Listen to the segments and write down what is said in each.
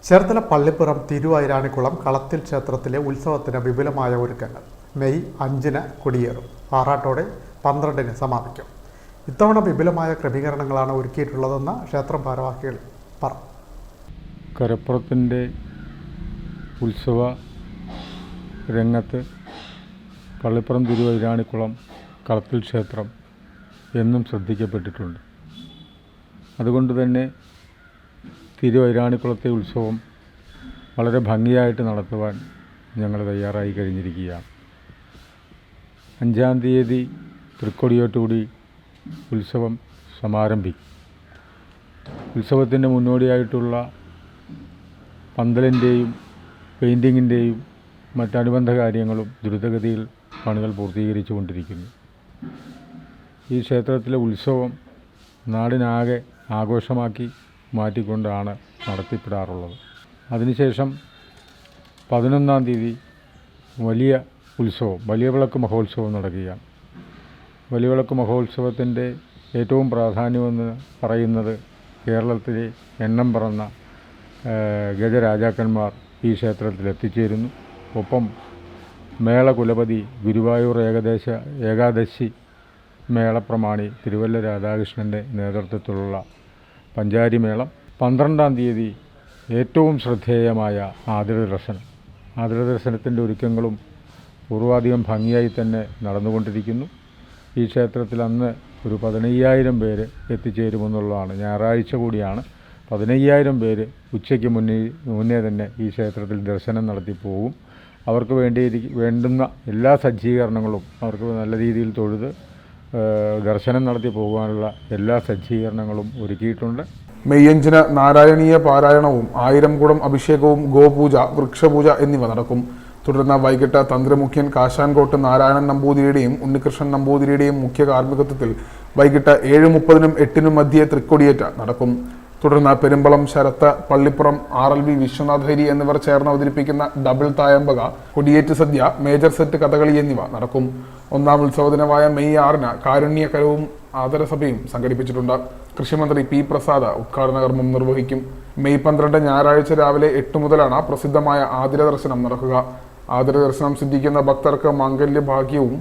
ചേർത്തല പള്ളിപ്പുറം തിരുവൈരാണിക്കുളം കളത്തിൽ ക്ഷേത്രത്തിലെ ഉത്സവത്തിന് വിപുലമായ ഒരുക്കങ്ങൾ. മെയ് 5-ന് കൊടിയേറും. ആറാട്ടോടെ 12-ന് സമാപിക്കും. ഇത്തവണ വിപുലമായ ക്രമീകരണങ്ങളാണ് ഒരുക്കിയിട്ടുള്ളതെന്ന് ക്ഷേത്രം ഭാരവാഹികൾ പറഞ്ഞു. കരപ്പുറത്തിൻ്റെ ഉത്സവ രംഗത്ത് പള്ളിപ്പുറം തിരുവൈരാണിക്കുളം കളത്തിൽ ക്ഷേത്രം എന്നും ശ്രദ്ധിക്കപ്പെട്ടിട്ടുണ്ട്. അതുകൊണ്ട് തന്നെ തിരുവൈരാണിക്കുളത്തെ ഉത്സവം വളരെ ഭംഗിയായിട്ട് നടത്തുവാൻ ഞങ്ങൾ തയ്യാറായി കഴിഞ്ഞിരിക്കുകയാണ്. 5-ാം തീയതി തൃക്കൊടിയോട്ടുകൂടി ഉത്സവം സമാരംഭിക്കും. ഉത്സവത്തിൻ്റെ മുന്നോടിയായിട്ടുള്ള പന്തലിൻ്റെയും പെയിൻറ്റിങ്ങിൻ്റെയും മറ്റനുബന്ധ കാര്യങ്ങളും ദ്രുതഗതിയിൽ പണികൾ പൂർത്തീകരിച്ചു കൊണ്ടിരിക്കുന്നു. ഈ ക്ഷേത്രത്തിലെ ഉത്സവം നാടിനാകെ ആഘോഷമാക്കി മാറ്റിക്കൊണ്ടാണ് നടത്തിപ്പെടാറുള്ളത്. അതിനുശേഷം 11-ാം തീയതി വലിയ ഉത്സവം, വലിയ വിളക്ക് മഹോത്സവം നടക്കുകയാണ്. വലിയ വിളക്ക് മഹോത്സവത്തിൻ്റെ ഏറ്റവും പ്രാധാന്യമെന്ന് പറയുന്നത് കേരളത്തിലെ എണ്ണം പറന്ന ഗജരാജാക്കന്മാർ ഈ ക്ഷേത്രത്തിൽ എത്തിച്ചേരുന്നു. ഒപ്പം മേളകുലപതി ഗുരുവായൂർ ഏകാദശി മേളപ്രമാണി തിരുവല്ല രാധാകൃഷ്ണൻ്റെ നേതൃത്വത്തിലുള്ള പഞ്ചാരി മേളം. 12-ാം തീയതി ഏറ്റവും ശ്രദ്ധേയമായ ആതിരദർശനത്തിൻ്റെ ഒരുക്കങ്ങളും പൂർവാധികം ഭംഗിയായി തന്നെ നടന്നുകൊണ്ടിരിക്കുന്നു. ഈ ക്ഷേത്രത്തിൽ അന്ന് ഒരു 15,000 പേര് എത്തിച്ചേരുമെന്നുള്ളതാണ്. ഞായറാഴ്ച കൂടിയാണ്. 15,000 പേര് ഉച്ചയ്ക്ക് മുന്നേ തന്നെ ഈ ക്ഷേത്രത്തിൽ ദർശനം നടത്തി പോകും. അവർക്ക് വേണ്ടുന്ന എല്ലാ സജ്ജീകരണങ്ങളും അവർക്ക് നല്ല രീതിയിൽ തൊഴുത് ദർശനം നടത്തി പോകുവാനുള്ള എല്ലാ സജ്ജീകരണങ്ങളും ഒരുക്കിയിട്ടുണ്ട്. മെയ് 5-ന് നാരായണീയ പാരായണവും 1000 കുടം അഭിഷേകവും ഗോപൂജ, വൃക്ഷപൂജ എന്നിവ നടക്കും. തുടർന്ന് വൈകിട്ട് തന്ത്രിമുഖ്യൻ കാശാൻകോട്ട് നാരായണൻ നമ്പൂതിരിയുടെയും ഉണ്ണികൃഷ്ണൻ നമ്പൂതിരിയുടെയും മുഖ്യ കാർമ്മികത്വത്തിൽ വൈകിട്ട് 7:30-നും 8-നും മധ്യേ തൃക്കൊടിയേറ്റ് നടക്കും. തുടർന്ന് പെരുമ്പളം, ശരത്ത്, പള്ളിപ്പുറം, RLV വിശ്വനാഥ് ഹരി എന്നിവർ ചേർന്ന് അവതരിപ്പിക്കുന്ന ഡബിൾ തായമ്പക, കൊടിയേറ്റ് സദ്യ, മേജർ സെറ്റ് കഥകളി എന്നിവ നടക്കും. 1-ാം ഉത്സവ ദിനമായ മെയ് 6-ന് കാരുണ്യകരവും ആദരസഭയും സംഘടിപ്പിച്ചിട്ടുണ്ട്. കൃഷിമന്ത്രി P. പ്രസാദ് ഉദ്ഘാടന കർമ്മം നിർവഹിക്കും. മെയ് 12 ഞായറാഴ്ച രാവിലെ 8 മുതലാണ് പ്രസിദ്ധമായ ആതിര ദർശനം നടക്കുക. ആതിര ദർശനം സിദ്ധിക്കുന്ന ഭക്തർക്ക് മാംഗല്യ ഭാഗ്യവും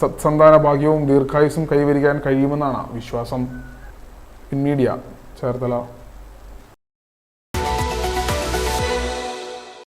സത്സന്താന ഭാഗ്യവും ദീർഘായുസ്സും കൈവരിക്കാൻ കഴിയുമെന്നാണ് വിശ്വാസം. മീഡിയ ചേർത്തല.